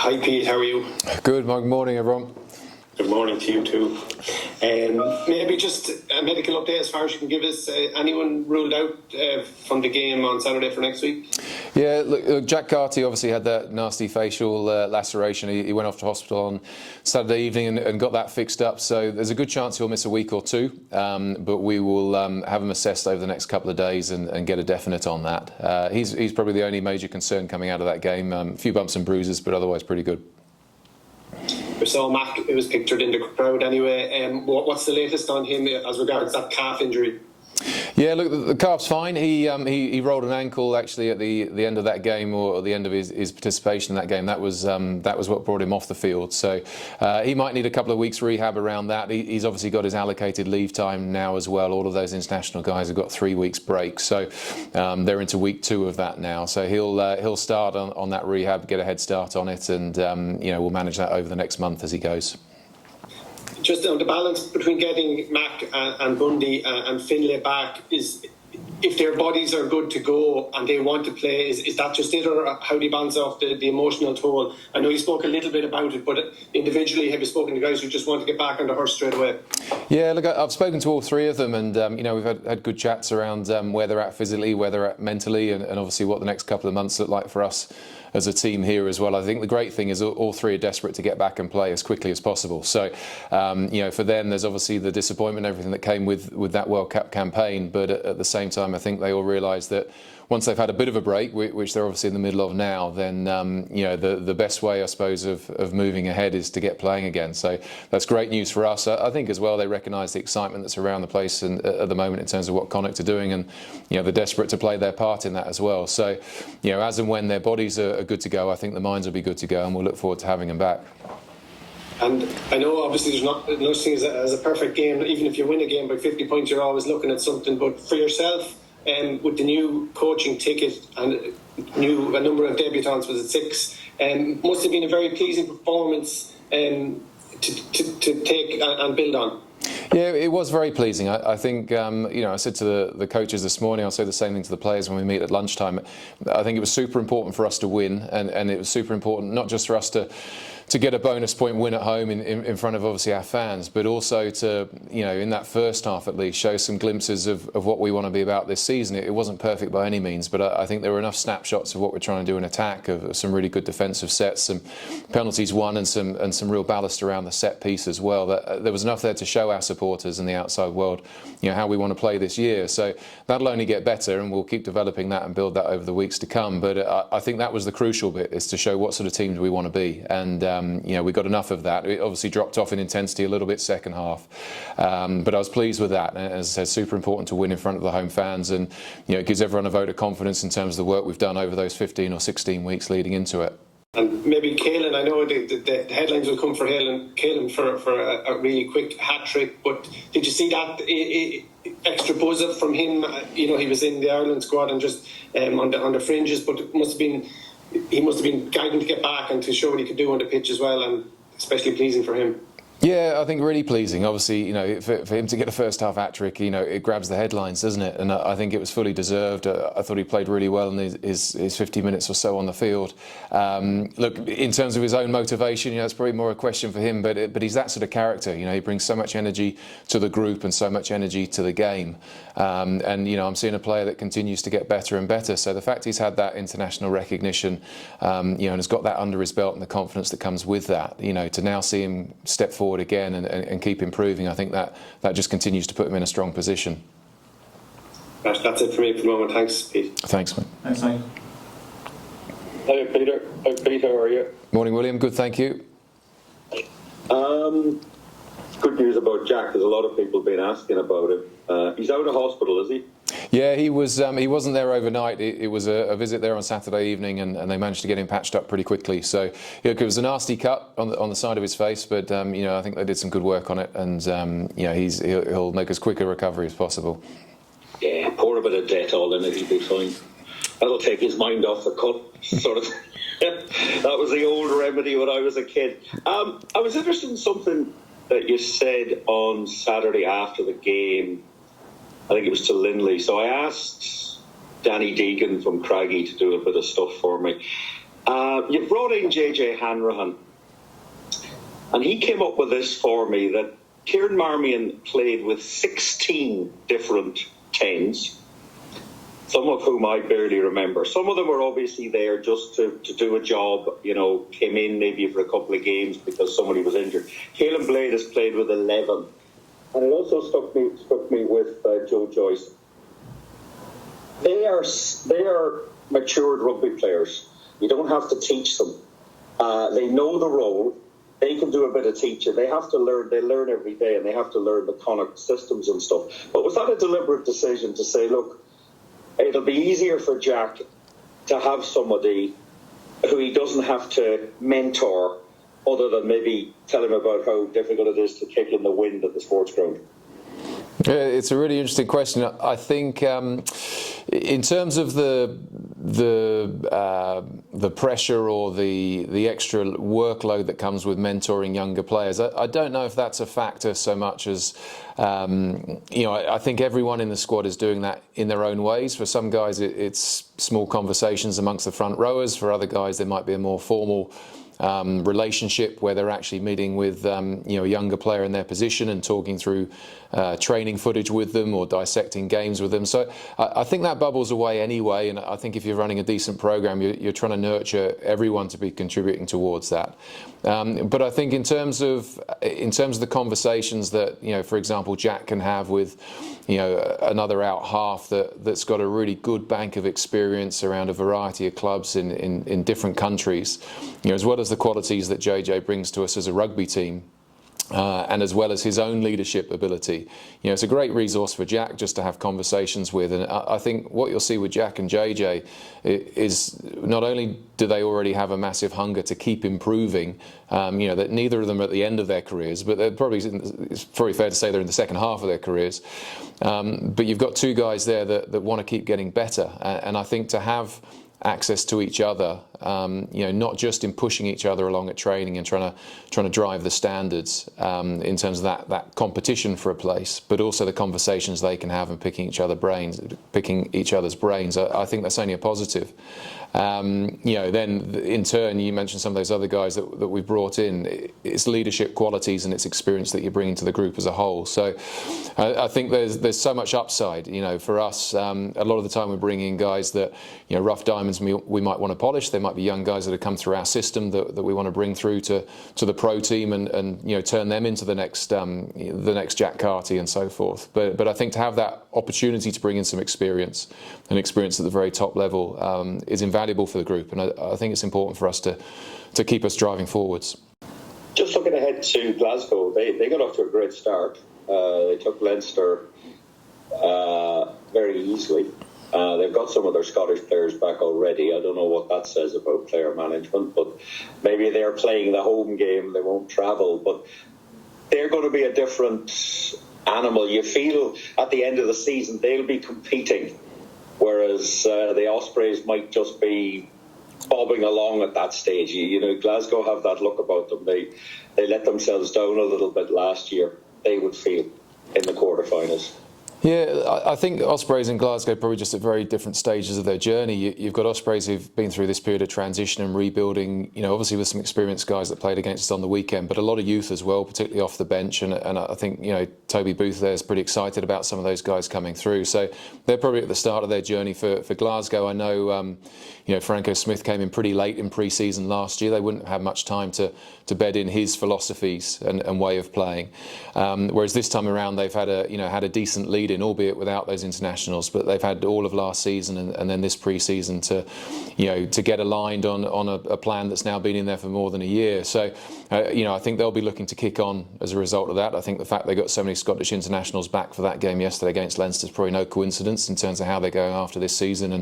Hi Pete, how are you? Good morning, everyone. Good morning to you too. Maybe just a medical update as far as you can give us. Anyone ruled out from the game on Saturday for next week? Yeah, look, Jack Carty obviously had that nasty facial laceration. He went off to hospital on Saturday evening and got that fixed up. So there's a good chance he'll miss a week or two. But we will have him assessed over the next couple of days and get a definite on that. He's probably the only major concern coming out of that game. A few bumps and bruises, but otherwise pretty good. We saw Mac, it was pictured in the crowd anyway. What's the latest on him as regards that calf injury? Yeah, look, the calf's fine. He rolled an ankle actually at the end of that game, or the end of his participation in that game. That was what brought him off the field. So he might need a couple of weeks rehab around that. He's obviously got his allocated leave time now as well. All of those international guys have got 3 weeks break, so they're into week 2 of that now. So he'll start on that rehab, get a head start on it, and we'll manage that over the next month as he goes. Just on the balance between getting Mac and Bundy and Finlay back, is if their bodies are good to go and they want to play, is that just it, or how do you balance off the emotional toll? I know you spoke a little bit about it, but individually, have you spoken to guys who just want to get back on the horse straight away? Yeah, look, I've spoken to all 3 of them, and we've had good chats around where they're at physically, where they're at mentally, and obviously what the next couple of months look like for us as a team here as well. I think the great thing is all 3 are desperate to get back and play as quickly as possible. So, for them, there's obviously the disappointment, everything that came with that World Cup campaign. But at the same time, I think they all realise that once they've had a bit of a break, which they're obviously in the middle of now, then the best way, I suppose, of moving ahead is to get playing again. So that's great news for us. I think as well they recognise the excitement that's around the place and at the moment in terms of what Connacht are doing, and they're desperate to play their part in that as well. So as and when their bodies are good to go, I think the minds will be good to go, and we'll look forward to having them back. And I know obviously there's no such thing as a perfect game. Even if you win a game by 50 points, you're always looking at something. But for yourself, with the new coaching ticket and a number of debutants, was it 6? Must have been a very pleasing performance to take and build on. Yeah, it was very pleasing. I think, I said to the coaches this morning, I'll say the same thing to the players when we meet at lunchtime. I think it was super important for us to win, and it was super important not just for us to get a bonus point win at home in front of obviously our fans, but also to, in that first half at least, show some glimpses of what we want to be about this season. It wasn't perfect by any means, but I think there were enough snapshots of what we're trying to do in attack, of some really good defensive sets, some penalties won, and some real ballast around the set piece as well. That there was enough there to show our supporters and the outside world, how we want to play this year. So that'll only get better, and we'll keep developing that and build that over the weeks to come. But I think that was the crucial bit, is to show what sort of teams we want to be. And we got enough of that. It obviously dropped off in intensity a little bit second half, but I was pleased with that. And as I said, super important to win in front of the home fans, and it gives everyone a vote of confidence in terms of the work we've done over those 15 or 16 weeks leading into it. And maybe Caelan, I know the headlines will come for Caelan for a really quick hat-trick, but did you see that extra buzz up from him? He was in the Ireland squad and just on the fringes, but he must have been guiding to get back and to show what he could do on the pitch as well, and especially pleasing for him. Yeah, I think really pleasing. Obviously, for him to get a first half hat-trick, it grabs the headlines, doesn't it? And I think it was fully deserved. I thought he played really well in his 50 minutes or so on the field. Look, in terms of his own motivation, it's probably more a question for him, but he's that sort of character. He brings so much energy to the group and so much energy to the game. And I'm seeing a player that continues to get better and better. So the fact he's had that international recognition, and has got that under his belt and the confidence that comes with that, to now see him step forward again and keep improving, I think that just continues to put him in a strong position. That's it for me for the moment. Thanks, Pete. Thanks, mate. Thanks, mate. Hi, Peter. Hi, Pete. How are you? Morning, William. Good, thank you. Good news about Jack. There's a lot of people been asking about him. He's out of hospital, is he? Yeah, he was. He wasn't there overnight. It was a visit there on Saturday evening, and they managed to get him patched up pretty quickly. So it was a nasty cut on the side of his face, but I think they did some good work on it, and he'll make as quick a recovery as possible. Yeah, pour a bit of Dettol in it, he'll be fine. That'll take his mind off the cut, sort of. That was the old remedy when I was a kid. I was interested in something that you said on Saturday after the game. I think it was to Lindley. So I asked Danny Deegan from Craggy to do a bit of stuff for me. You brought in JJ Hanrahan, and he came up with this for me, that Kieran Marmion played with 16 different 10s, some of whom I barely remember. Some of them were obviously there just to do a job, came in maybe for a couple of games because somebody was injured. Caelan Blade has played with 11. And it also struck me with Joe Joyce. They are matured rugby players. You don't have to teach them. They know the role. They can do a bit of teaching. They have to learn. They learn every day, and they have to learn the Connacht systems and stuff. But was that a deliberate decision to say, look, it'll be easier for Jack to have somebody who he doesn't have to mentor, other than maybe tell him about how difficult it is to kick in the wind at the Sportsground? It's a really interesting question. I think in terms of the pressure or the extra workload that comes with mentoring younger players, I don't know if that's a factor so much as I think everyone in the squad is doing that in their own ways. For some guys, it's small conversations amongst the front rowers. For other guys, there might be a more formal relationship where they're actually meeting with a younger player in their position and talking through training footage with them or dissecting games with them. So I think that bubbles away anyway, and I think if you're running a decent program, you're trying to nurture everyone to be contributing towards that. But I think in terms of the conversations that for example, Jack can have with another out half that's got a really good bank of experience around a variety of clubs in different countries, as well as the qualities that JJ brings to us as a rugby team. And as well as his own leadership ability. It's a great resource for Jack just to have conversations with. And I think what you'll see with Jack and JJ is not only do they already have a massive hunger to keep improving, that neither of them are at the end of their careers, but it's probably fair to say they're in the second half of their careers. But you've got two guys there that want to keep getting better. And I think to have access to each other, not just in pushing each other along at training and trying to drive the standards in terms of that competition for a place, but also the conversations they can have and picking each other's brains. I think that's only a positive. Then in turn, you mentioned some of those other guys that we've brought in. It's leadership qualities and it's experience that you're bringing to the group as a whole. So I think there's so much upside. For us, a lot of the time we're bringing in guys that rough diamonds we might want to polish. There might be young guys that have come through our system that we want to bring through to the pro team and turn them into the next Jack Carty and so forth. But I think to have that opportunity to bring in some experience at the very top level is invaluable for the group, and I think it's important for us to keep us driving forwards. Just looking ahead to Glasgow, they got off to a great start. They took Leinster very easily. They've got some of their Scottish players back already. I don't know what that says about player management, but maybe they're playing the home game, they won't travel, but they're going to be a different animal. You feel at the end of the season they'll be competing, whereas the Ospreys might just be bobbing along at that stage. Glasgow have that look about them. They let themselves down a little bit last year, they would feel, in the quarterfinals. Yeah, I think Ospreys and Glasgow are probably just at very different stages of their journey. You've got Ospreys who've been through this period of transition and rebuilding, obviously with some experienced guys that played against us on the weekend, but a lot of youth as well, particularly off the bench. And I think, Toby Booth there is pretty excited about some of those guys coming through. So they're probably at the start of their journey. For Glasgow, I know, Franco Smith came in pretty late in pre-season last year. They wouldn't have had much time to bed in his philosophies and way of playing. Whereas this time around, they've had a decent lead in, albeit without those internationals, but they've had all of last season and then this pre-season to get aligned on a plan that's now been in there for more than a year. So I think they'll be looking to kick on as a result of that. I think the fact they got so many Scottish internationals back for that game yesterday against Leinster is probably no coincidence in terms of how they're going after this season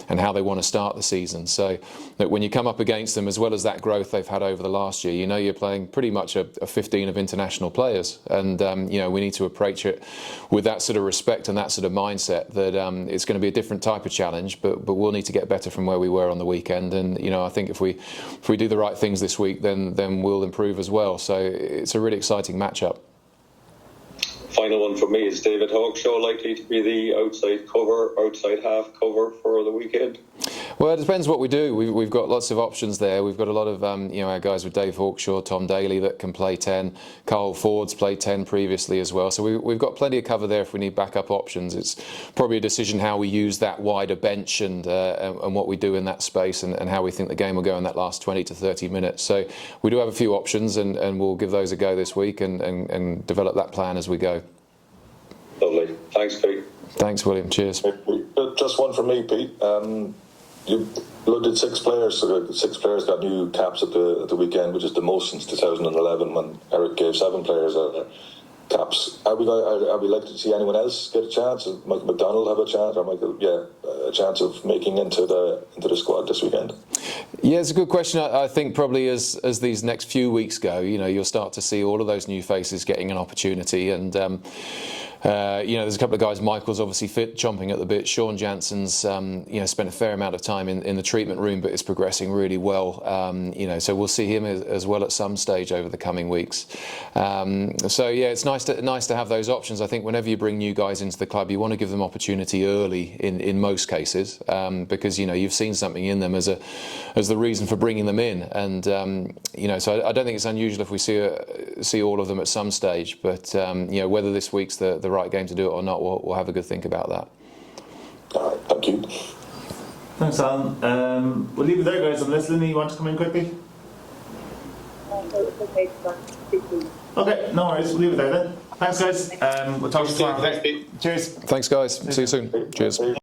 and how they want to start the season. So that when you come up against them, as well as that growth they've had over the last year, you're playing pretty much a 15 of international players, and we need to approach it with that sort of respect and that sort of mindset that it's going to be a different type of challenge, but we'll need to get better from where we were on the weekend. And I think if we do the right things this week, then we'll improve as well. So it's a really exciting matchup. Final one for me, is David Hawkshaw likely to be the outside half cover for the weekend? Well, it depends what we do. We've got lots of options there. We've got a lot of our guys with Dave Hawkshaw, Tom Daly that can play 10. Carl Ford's played 10 previously as well. So we've got plenty of cover there if we need backup options. It's probably a decision how we use that wider bench and what we do in that space and how we think the game will go in that last 20 to 30 minutes. So we do have a few options and we'll give those a go this week and develop that plan as we go. Lovely. Thanks, Pete. Thanks, William. Cheers. Just one from me, Pete. You looked at 6 players. 6 players got new caps at the weekend, which is the most since 2011 when Eric gave 7 players caps. Are we likely to see anyone else get a chance? Does Michael McDonald have a chance, or a chance of making into the squad this weekend? Yeah, it's a good question. I think probably as these next few weeks go, you'll start to see all of those new faces getting an opportunity and. There's a couple of guys. Michael's obviously fit, chomping at the bit. Sean Jansen's, spent a fair amount of time in the treatment room, but is progressing really well. So we'll see him as well at some stage over the coming weeks. It's nice to have those options. I think whenever you bring new guys into the club, you want to give them opportunity early in most cases, because you've seen something in them as the reason for bringing them in. And so I don't think it's unusual if we see all of them at some stage. But whether this week's the right game to do it or not, we'll have a good think about that. All right, thank you. Thanks, Alan. We'll leave it there, guys. Unless Linny, you want to come in quickly? Okay, no worries. We'll leave it there then. Thanks, guys. We'll talk to you tomorrow. Thanks, Pete. Cheers. Thanks, guys. See you soon. Cheers.